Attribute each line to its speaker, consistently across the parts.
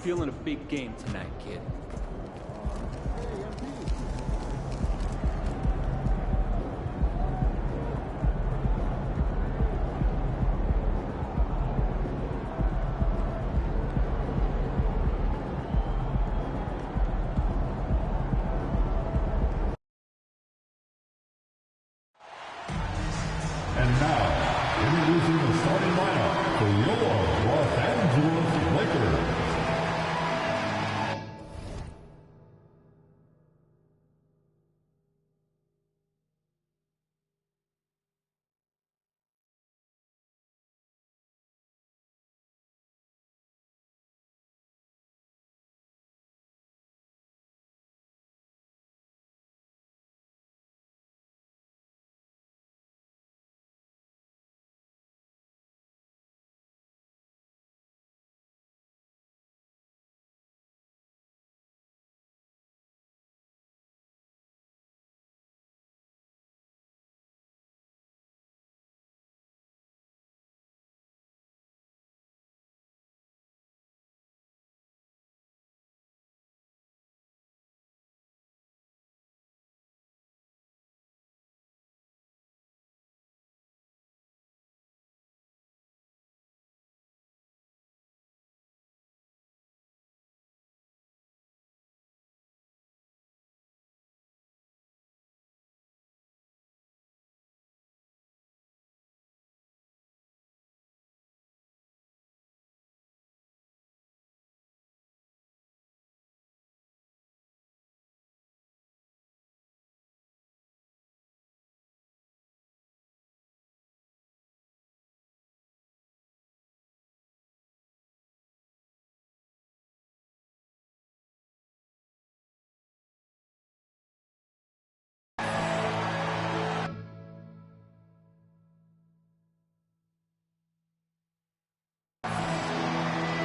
Speaker 1: feeling a big game tonight, kid.
Speaker 2: And now, introducing the starting lineup for your Los Angeles Lakers.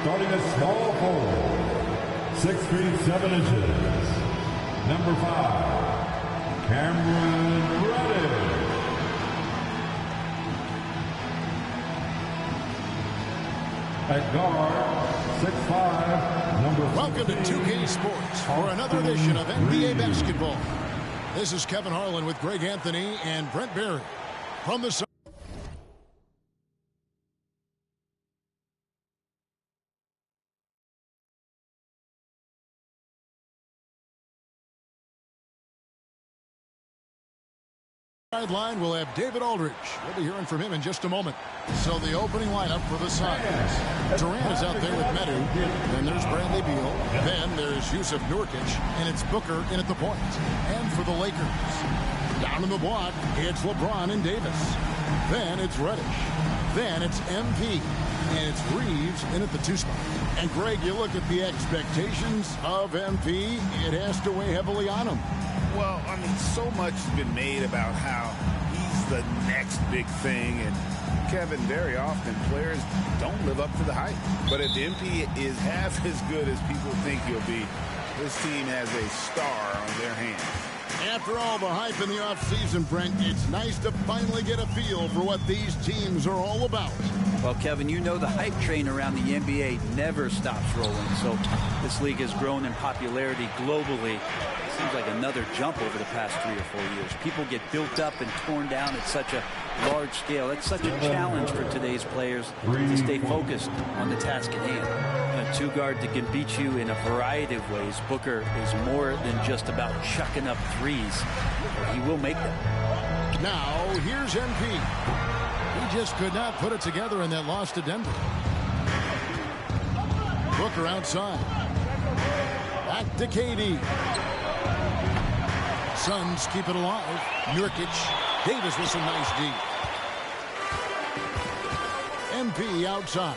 Speaker 2: Starting at small forward, 6 feet 7 inches, number 5, Cameron Reddish. At guard, 6'5", number 16.
Speaker 3: Welcome to 2K Sports for another edition of NBA basketball. This is Kevin Harlan with Greg Anthony and Brent Berry from the sideline. We'll have David Aldridge. We'll be hearing from him in just a moment. So the opening lineup for the Suns. Durant is out there with Medu. Then there's Bradley Beal. Then there's Yusuf Nurkic. And it's Booker in at the point. And for the Lakers, down in the block, it's LeBron and Davis. Then it's Reddish. Then it's MP. And it's Reeves in at the 2 spot. And Greg, you look at the expectations of MP, it has to weigh heavily on him.
Speaker 4: Well, I mean, so much has been made about how he's the next big thing. And Kevin, very often players don't live up to the hype. But if MP is half as good as people think he'll be, this team has a star on their hands.
Speaker 3: After all the hype in the offseason, Brent, it's nice to finally get a feel for what these teams are all about.
Speaker 5: Well, Kevin, you know the hype train around the NBA never stops rolling. So this league has grown in popularity globally. It seems like another jump over the past 3 or 4 years. People get built up and torn down at such a large scale. It's such a challenge for today's players to stay focused on the task at hand. A 2-guard that can beat you in a variety of ways. Booker is more than just about chucking up threes. He will make them.
Speaker 3: Now, here's MP. He just could not put it together in that loss to Denver. Booker outside. Back to KD. Suns keep it alive. Nurkic. Davis with some nice D. MP outside.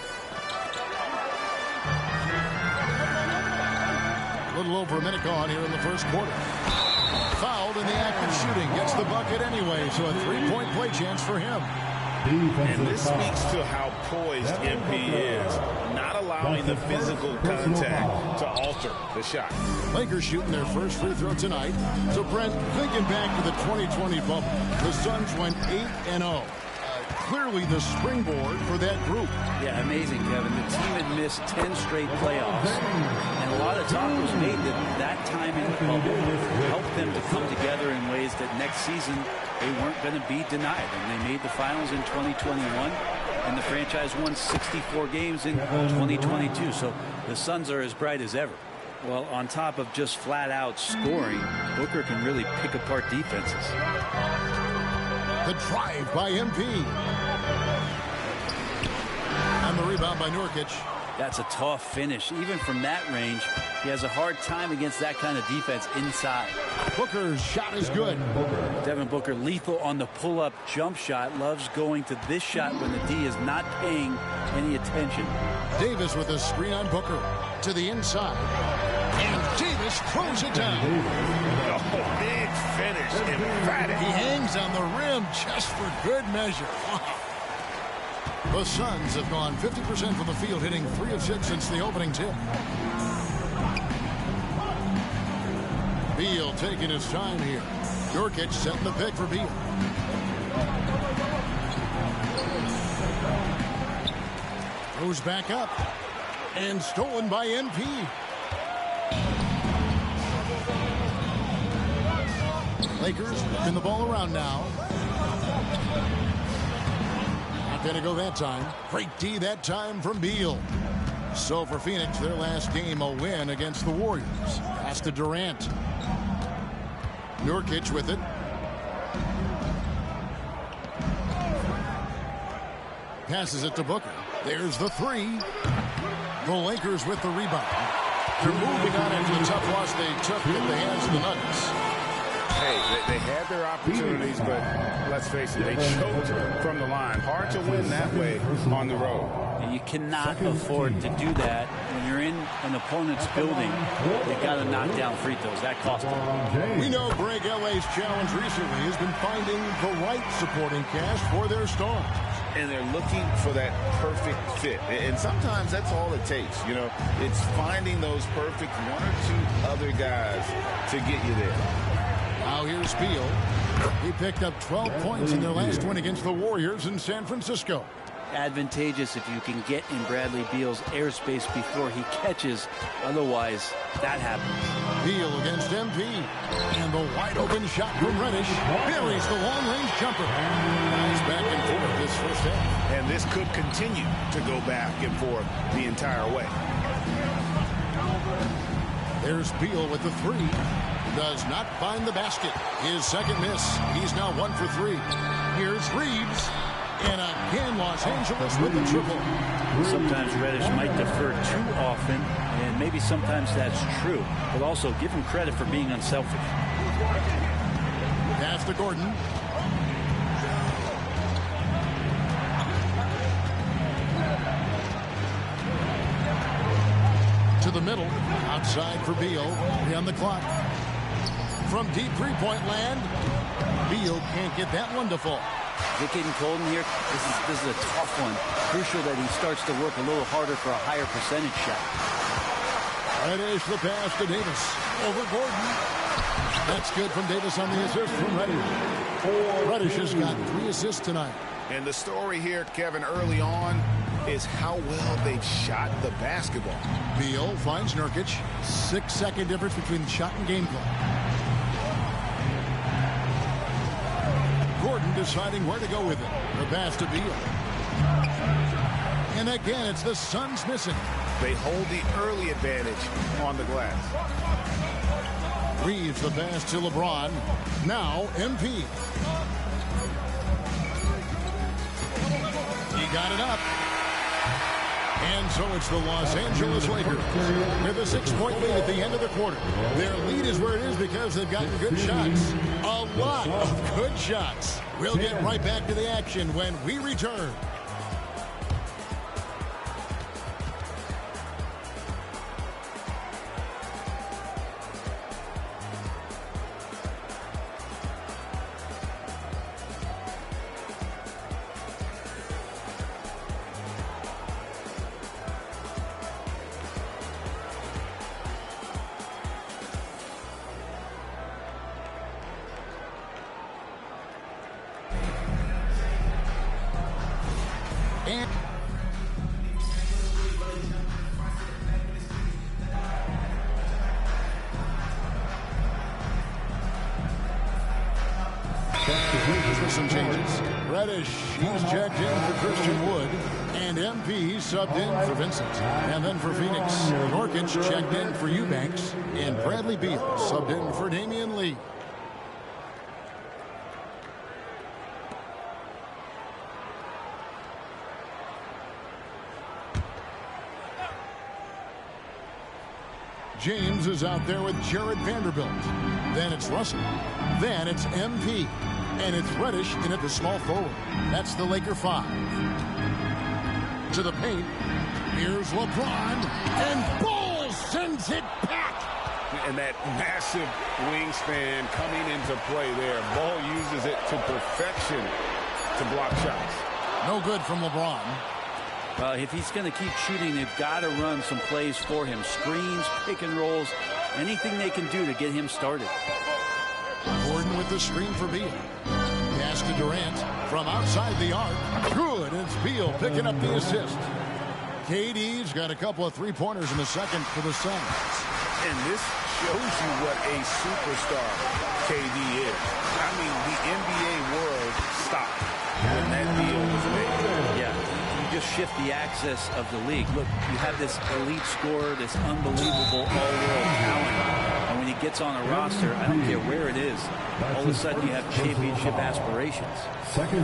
Speaker 3: A little over a minute gone here in the first quarter. Fouled in the act of shooting. Gets the bucket anyway, so a 3-point play chance for him.
Speaker 4: And this speaks to how poised MP is, not allowing the physical contact to alter the shot.
Speaker 3: Lakers shooting their first free throw tonight. So, Brent, thinking back to the 2020 bubble, the Suns went 8-0. clearly the springboard for that group.
Speaker 5: Yeah, amazing, Kevin. The team had missed 10 straight playoffs, and a lot of talk was made that that time in the bubble helped them to come together in ways that next season they weren't going to be denied. And they made the finals in 2021, and the franchise won 64 games in 2022. So the Suns are as bright as ever. Well, on top of just flat-out scoring, Booker can really pick apart defenses.
Speaker 3: The drive by MP. And the rebound by Nurkic.
Speaker 5: That's a tough finish. Even from that range, he has a hard time against that kind of defense inside.
Speaker 3: Booker's shot is good.
Speaker 5: Devin Booker lethal on the pull-up jump shot. Loves going to this shot when the D is not paying any attention.
Speaker 3: Davis with a screen on Booker to the inside. And Davis throws it down.
Speaker 4: Oh, big finish. Emphatic.
Speaker 3: He hangs on the rim just for good measure. Wow. The Suns have gone 50% from the field, hitting 3 of 6 since the opening tip. Beal taking his time here. Nurkic setting the pick for Beal. Goes back up. And stolen by NP. Lakers in the ball around now. Not going to go that time. Great D that time from Beal. So for Phoenix, their last game a win against the Warriors. Pass to Durant. Nurkic with it. Passes it to Booker. There's the 3. The Lakers with the rebound. They're moving on into the tough loss they took in the hands of the Nuggets.
Speaker 4: Hey, they had their opportunities, but let's face it, they choked from the line. Hard to win that way on the road.
Speaker 5: And you cannot afford to do that when you're in an opponent's building. You've got to knock down free throws. That cost them.
Speaker 3: We know Greg L.A.'s challenge recently has been finding the right supporting cast for their stars.
Speaker 4: And they're looking for that perfect fit. And sometimes that's all it takes. You know, it's finding those perfect 1 or 2 other guys to get you there.
Speaker 3: Now here's Beal. He picked up 12 points in their last win against the Warriors in San Francisco.
Speaker 5: Advantageous if you can get in Bradley Beal's airspace before he catches. Otherwise, that happens.
Speaker 3: Beal against MP. And the wide open shot from Reddish. Buries the long-range jumper. Guys back and forth this first half.
Speaker 4: And this could continue to go back and forth the entire way.
Speaker 3: There's Beal with the 3. Does not find the basket. His second miss. He's now 1 for 3. Here's Reeves. And again, Los Angeles with the triple.
Speaker 5: Sometimes Reddish might defer too often, and maybe sometimes that's true. But also give him credit for being unselfish.
Speaker 3: Pass to Gordon. To the middle. Outside for Beal. On the clock. From deep three-point land. Beal can't get that one to fall.
Speaker 5: Is it getting cold in here? This is a tough one. Crucial that he starts to work a little harder for a higher percentage shot.
Speaker 3: Reddish the pass to Davis. Over Gordon. That's good from Davis on the assist from Reddish. Reddish has got 3 assists tonight.
Speaker 4: And the story here, Kevin, early on is how well they've shot the basketball.
Speaker 3: Beal finds Nurkic. 6-second difference between the shot and game clock. Gordon deciding where to go with it. The pass to Beal. And again, it's the Suns missing.
Speaker 4: They hold the early advantage on the glass.
Speaker 3: Reeves the pass to LeBron. Now MP. He got it up. And so it's the Los Angeles Lakers with a 6-point lead at the end of the quarter. Their lead is where it is because they've gotten good shots. A lot of good shots. We'll get right back to the action when we return. For some changes, Reddish, he's checked in for Christian Wood, and MP, he's subbed in for Vincent. And then for Phoenix, Norkic checked in for Eubanks, and Bradley Beal subbed in for Damian Lee. James is out there with Jared Vanderbilt. Then it's Russell. Then it's MP. And it's Reddish in at the small forward. That's the Laker 5. To the paint. Here's LeBron. And Ball sends it back.
Speaker 4: And that massive wingspan coming into play there. Ball uses it to perfection to block shots.
Speaker 3: No good from LeBron.
Speaker 5: If he's going to keep shooting, they've got to run some plays for him. Screens, pick and rolls, anything they can do to get him started.
Speaker 3: Gordon with the screen for Beal. Pass to Durant from outside the arc. Good. It's Beal picking up the assist. KD's got a couple of three-pointers in the second for the Suns.
Speaker 4: And this shows you what a superstar KD is. I mean, the NBA world stopped when that deal was made.
Speaker 5: Yeah. Just shift the axis of the league. Look, you have this elite scorer, this unbelievable all-world talent, and when he gets on a roster, I don't care where it is, all of a sudden you have championship aspirations.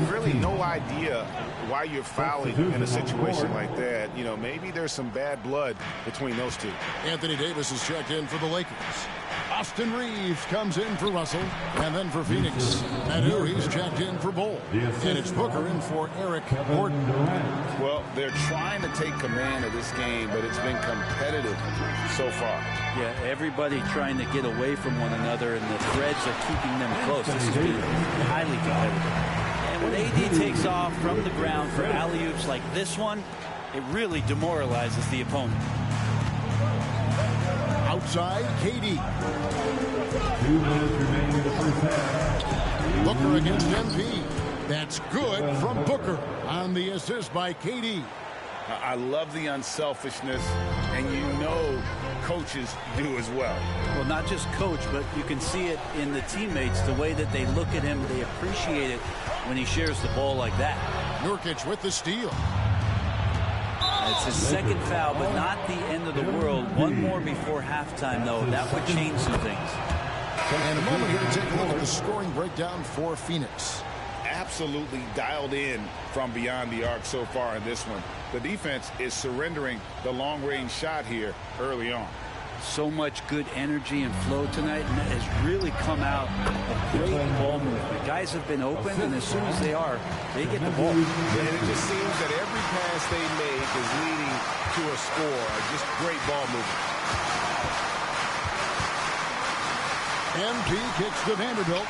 Speaker 4: Really no idea why you're fouling in a situation like that. You know, maybe there's some bad blood between those two.
Speaker 3: Anthony Davis is checked in for the Lakers. Austin Reeves comes in for Russell. And then for Phoenix, Manu, he's checked in for Bol. And it's Booker in for Eric Gordon.
Speaker 4: Well, they're trying to take command of this game, but it's been competitive so far.
Speaker 5: Yeah, everybody trying to get away from one another, and the threads are keeping them close. This has been highly competitive. And when AD takes off from the ground for alley-oops like this one, it really demoralizes the opponent.
Speaker 3: Outside, KD.
Speaker 2: 2 minutes remaining in the first half.
Speaker 3: Booker against MP. That's good from Booker on the assist by KD.
Speaker 4: I love the unselfishness, and you know coaches do as well.
Speaker 5: Well, not just coach, but you can see it in the teammates, the way that they look at him. They appreciate it when he shares the ball like that.
Speaker 3: Nurkic with the steal.
Speaker 5: It's his second foul, but not the end of the world. One more before halftime, though. That would change some things.
Speaker 3: And a moment here to take a look at the scoring breakdown for Phoenix.
Speaker 4: Absolutely dialed in from beyond the arc so far in this one. The defense is surrendering the long-range shot here early on.
Speaker 5: So much good energy and flow tonight, and that has really come out of great ball movement. Guys have been open, and as soon as they are, they get the ball.
Speaker 4: And it just seems that every pass they make is leading to a score. Just great ball movement.
Speaker 3: MP kicks to Vanderbilt.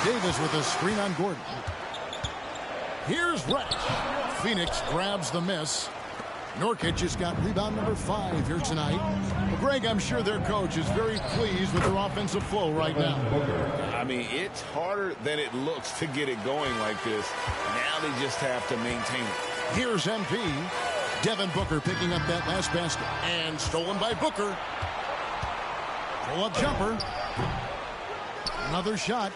Speaker 3: Davis with a screen on Gordon. Here's Reddish. Phoenix grabs the miss. Nurkic has got rebound number 5 here tonight. Well, Greg, I'm sure their coach is very pleased with their offensive flow right now.
Speaker 4: I mean, it's harder than it looks to get it going like this. Now they just have to maintain it.
Speaker 3: Here's MP. Devin Booker picking up that last basket. And stolen by Booker. Pull-up jumper. Another shot.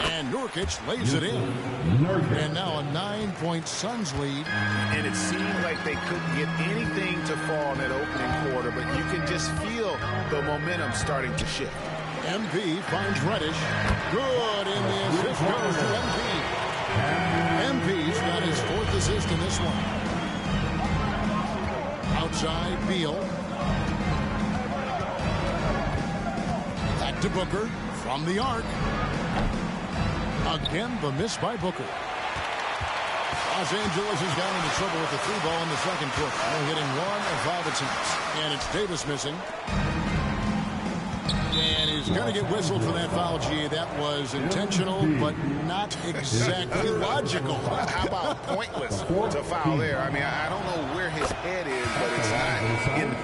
Speaker 3: And Nurkic lays it in. And now a 9-point Suns lead.
Speaker 4: And it seemed like they couldn't get anything to fall in that opening quarter, but you can just feel the momentum starting to shift.
Speaker 3: MP finds Reddish. Good, and the assist goes to MP. MP's got his 4th assist in this one. Outside, Beal. Back to Booker from the arc. Again, the miss by Booker. Los Angeles has gone into trouble with the 3-ball in the second quarter. They're hitting 1 of 5 attempts. And it's Davis missing. And he's going to get whistled for that foul, G. That was intentional, but not exactly logical.
Speaker 4: How about pointless to foul there? I mean, I don't know where his head is, but it's not in.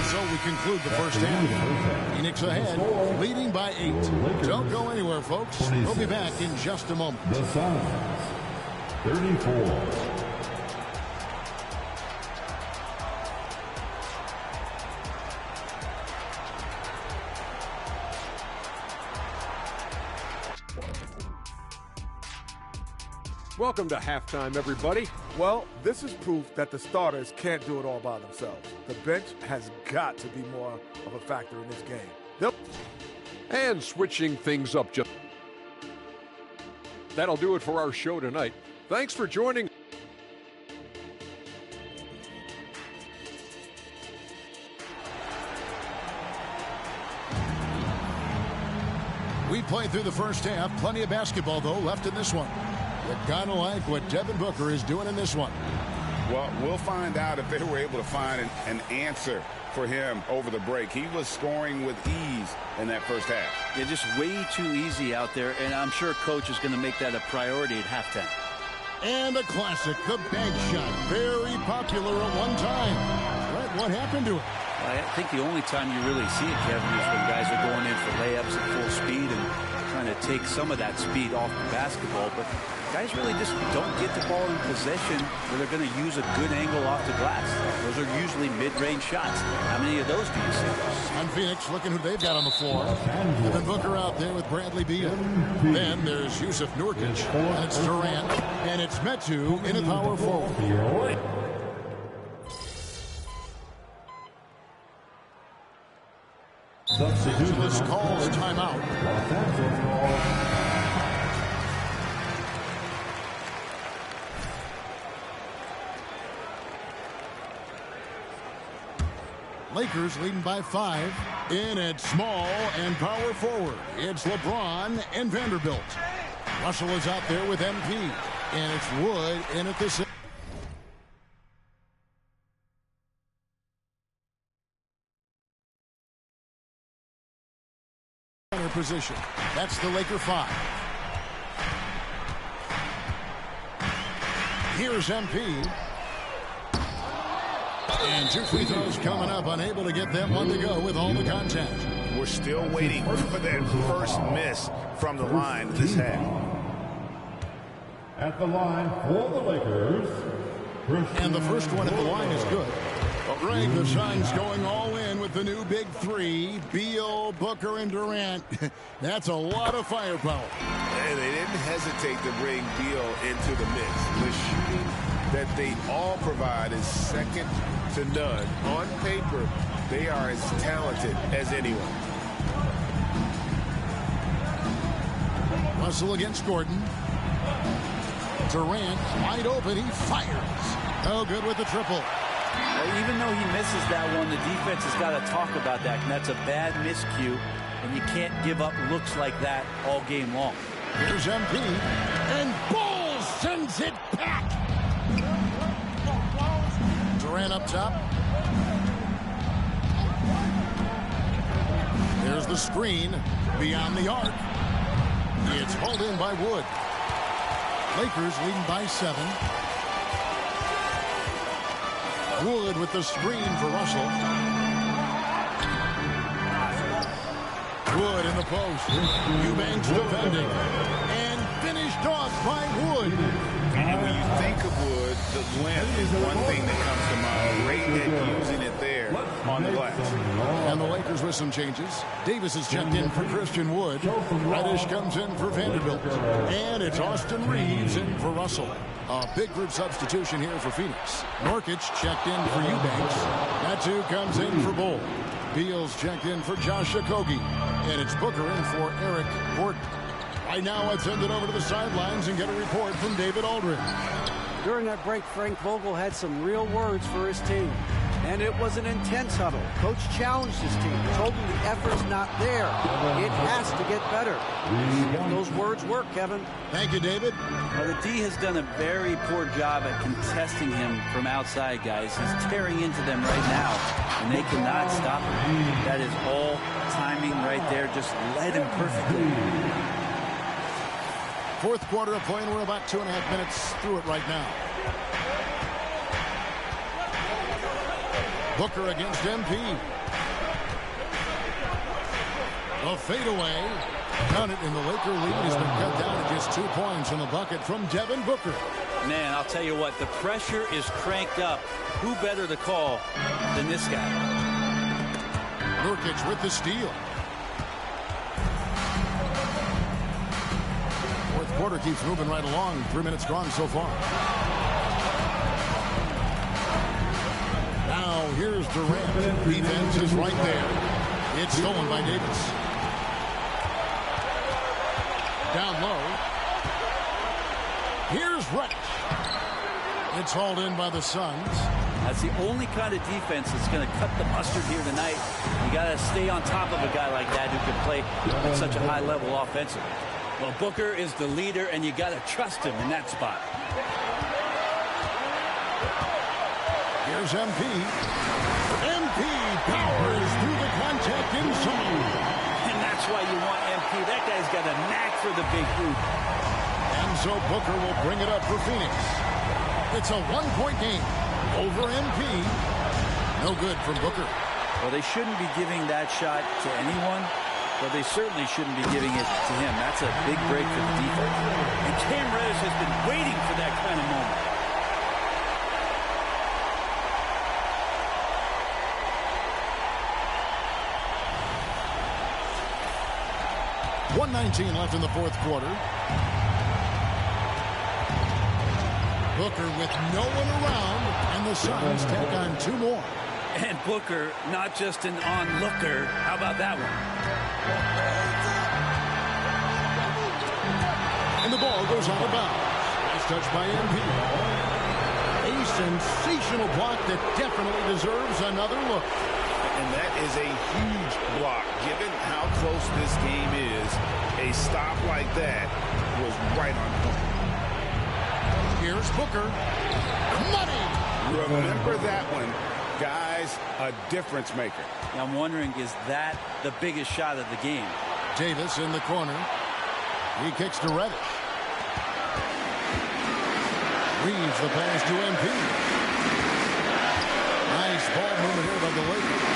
Speaker 3: So we conclude the first half. Phoenix ahead, leading by 8. Don't go anywhere, folks. We'll be back in just a moment.
Speaker 2: The Suns, 34.
Speaker 6: Welcome to halftime, everybody.
Speaker 7: Well, this is proof that the starters can't do it all by themselves. The bench has got to be more of a factor in this game.
Speaker 6: And switching things up just. That'll do it for our show tonight. Thanks for joining.
Speaker 3: We played through the first half. Plenty of basketball, though, left in this one. You kind of like what Devin Booker is doing in this one.
Speaker 4: Well, we'll find out if they were able to find an answer for him over the break. He was scoring with ease in that first half.
Speaker 5: Yeah, just way too easy out there, and I'm sure Coach is going to make that a priority at halftime.
Speaker 3: And a classic, the bank shot. Very popular at one time. Right, what happened to it?
Speaker 5: I think the only time you really see it, Kevin, is when guys are going in for layups at full speed and trying to take some of that speed off the basketball. But guys really just don't get the ball in possession where they're going to use a good angle off the glass. Those are usually mid-range shots. How many of those do you see?
Speaker 3: And Phoenix looking who they've got on the floor. Devin Booker out there with Bradley Beal. Then there's Jusuf Nurkic. And it's Durant. And it's Metu in a power forward. This calls timeout. Lakers leading by 5. In at small and power forward. It's LeBron and Vanderbilt. Russell is out there with MP. And it's Wood in at the position. That's the Laker 5. Here's MP. And 2 free throws coming up, unable to get them one to go with all the contact.
Speaker 4: We're still waiting for that first miss from the line this half.
Speaker 2: At the line for the Lakers.
Speaker 3: And the first one at the line is good. But Greg, the Suns going all in with the new big 3. Beal, Booker, and Durant. That's a lot of firepower.
Speaker 4: And they didn't hesitate to bring Beal into the mix. The shooting that they all provide is second to none. On paper, they are as talented as anyone.
Speaker 3: Russell against Gordon. Durant wide open. He fires. Oh, good with the triple.
Speaker 5: Well, even though he misses that one, the defense has got to talk about that. And that's a bad miscue, and you can't give up looks like that all game long.
Speaker 3: Here's MP, and Ball sends it back. Durant up top. There's the screen beyond the arc. It's hauled in by Wood. Lakers leading by 7. Wood with the screen for Russell. Wood in the post. Eubanks defending. And finished off by Wood.
Speaker 4: And when you think of Wood, the length is one thing that comes to mind. Great at using it there on the glass.
Speaker 3: And the Lakers with some changes. Davis is checked in for Christian Wood. Reddish comes in for Vanderbilt. And it's Austin Reeves in for Russell. A big group substitution here for Phoenix. Nurkic checked in for Eubanks. Metu comes in for Bull. Beal's checked in for Josh Okogie. And it's Booker in for Eric Gordon. Right now, let's send it over to the sidelines and get a report from David Aldridge.
Speaker 8: During that break, Frank Vogel had some real words for his team. And it was an intense huddle. Coach challenged his team, told them the effort's not there. It has to get better. Those words work, Kevin.
Speaker 3: Thank you, David.
Speaker 5: Well, the D has done a very poor job at contesting him from outside, guys. He's tearing into them right now, and they cannot stop him. That is all timing right there. Just led him perfectly.
Speaker 3: Fourth quarter of play, and we're about 2.5 minutes through it right now. Booker against MP. A fadeaway. Count it, and the Laker lead has been cut down to just 2 points in the bucket from Devin Booker.
Speaker 5: Man, I'll tell you what, the pressure is cranked up. Who better to call than this guy?
Speaker 3: Nurkic with the steal. Fourth quarter keeps moving right along. 3 minutes gone so far. Now here's Durant. Defense is right there. It's stolen by Davis. Down low. Here's Reddish. It's hauled in by the Suns.
Speaker 5: That's the only kind of defense that's going to cut the mustard here tonight. You got to stay on top of a guy like that who can play at such a high level offensively. Well, Booker is the leader, and you got to trust him in that spot.
Speaker 3: Here's MP. MP powers through the contact inside.
Speaker 5: And that's why you want MP. That guy's got a knack for the big hoop.
Speaker 3: And so Booker will bring it up for Phoenix. It's a one-point game over MP. No good from Booker.
Speaker 5: Well, they shouldn't be giving that shot to anyone, but they certainly shouldn't be giving it to him. That's a big break for the defense. And Cam Reddish has been waiting for that kind of moment.
Speaker 3: 1:19 left in the fourth quarter. Booker with no one around, and the Suns tack on 2 more.
Speaker 5: And Booker, not just an onlooker. How about that one?
Speaker 3: And the ball goes out of bounds. Nice touch by MP. A sensational block that definitely deserves another look.
Speaker 4: And that is a huge block. Given how close this game is, a stop like that was right on point.
Speaker 3: Here's Booker. Money!
Speaker 4: Remember that one. Guys, a difference maker.
Speaker 5: I'm wondering, is that the biggest shot of the game?
Speaker 3: Davis in the corner. He kicks to Reddish. Reads the pass to MP. Nice ball movement here by the Lakers.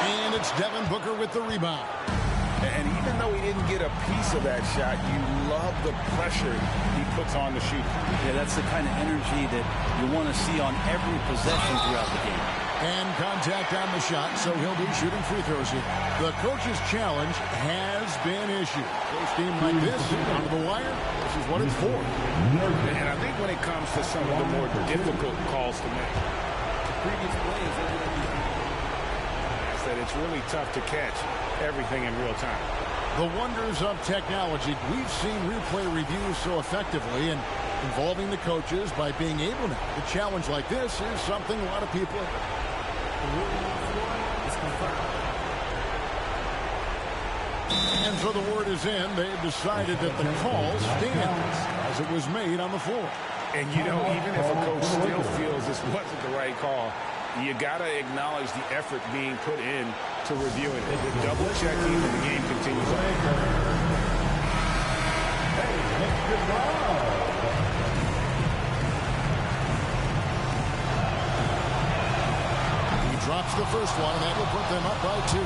Speaker 3: And it's Devin Booker with the rebound.
Speaker 4: And even though he didn't get a piece of that shot, you love the pressure he puts on the shooter.
Speaker 5: Yeah, that's the kind of energy that you want to see on every possession throughout the game.
Speaker 3: And contact on the shot, so he'll be shooting free throws here. The coach's challenge has been issued. Close game like this, on the wire, this is what it's for.
Speaker 4: And I think when it comes to some of the more difficult calls to make, the previous plays that it's really tough to catch everything in real time.
Speaker 3: The wonders of technology. We've seen replay reviews so effectively and involving the coaches by being able to. A challenge like this is something a lot of people and so the word is in. They've decided that the call stands as it was made on the floor.
Speaker 4: And you know, even if a coach still feels this wasn't the right call, you got to acknowledge the effort being put in to reviewing it. The double checking and the game continues on.
Speaker 3: He drops the first one, and that will put them up by 2.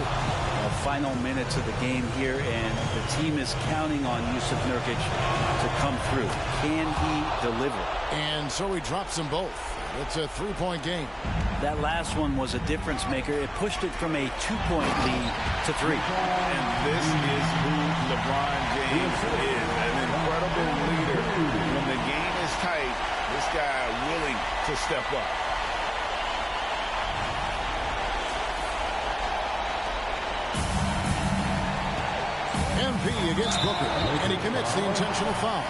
Speaker 5: Final minutes of the game here, and the team is counting on Jusuf Nurkic to come through. Can he deliver?
Speaker 3: And so he drops them both. It's a 3-point game.
Speaker 5: That last one was a difference maker. It pushed it from a 2-point lead to 3.
Speaker 4: And this is who LeBron James is, an incredible leader. When the game is tight, this guy willing to step up.
Speaker 3: MP against Booker, and he commits the intentional foul.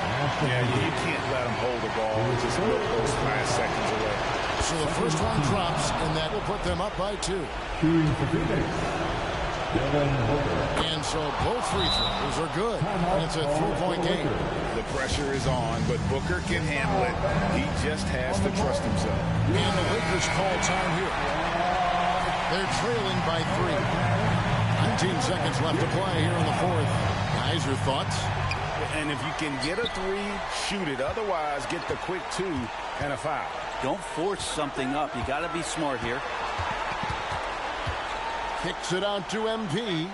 Speaker 4: Yeah, you can't let him hold the ball. It's just real close, 5 seconds away.
Speaker 3: So the first one drops, and that will put them up by 2. And so both free throws are good. And it's a 3-point game.
Speaker 4: The pressure is on, but Booker can handle it. He just has to trust himself.
Speaker 3: And the Lakers call time here. They're trailing by 3. 19 seconds left to play here in the fourth. Guys, your thoughts?
Speaker 4: And if you can get a 3, shoot it. Otherwise, get the quick 2 and a foul.
Speaker 5: Don't force something up. You got to be smart here.
Speaker 3: Kicks it out to MP.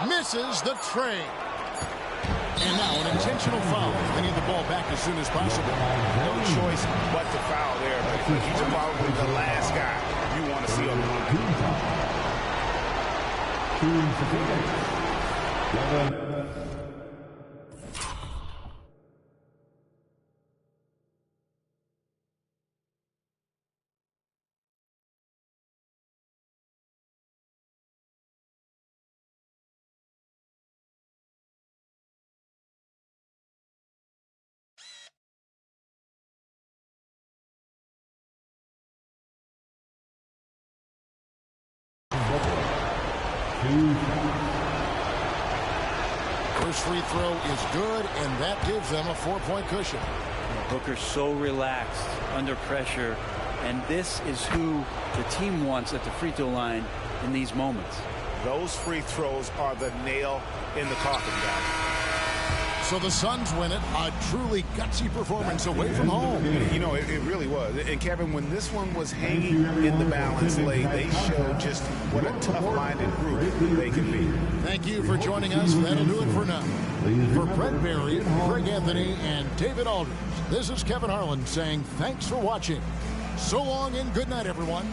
Speaker 3: Misses the train. And now an intentional foul. They need the ball back as soon as possible.
Speaker 4: No choice but to foul there, but he's probably the last guy see on the line.
Speaker 3: First free throw is good, and that gives them a 4-point cushion.
Speaker 5: Booker's so relaxed under pressure, and this is who the team wants at the free throw line in these moments.
Speaker 4: Those free throws are the nail in the coffin, guys.
Speaker 3: So the Suns win it. A truly gutsy performance away from home.
Speaker 4: You know, it really was. And, Kevin, when this one was hanging in the balance late, they showed just what a tough-minded group they can be.
Speaker 3: Thank you for joining us. That'll do it for now. For Brett Berry, Greg Anthony, and David Aldridge, this is Kevin Harlan saying thanks for watching. So long and good night, everyone.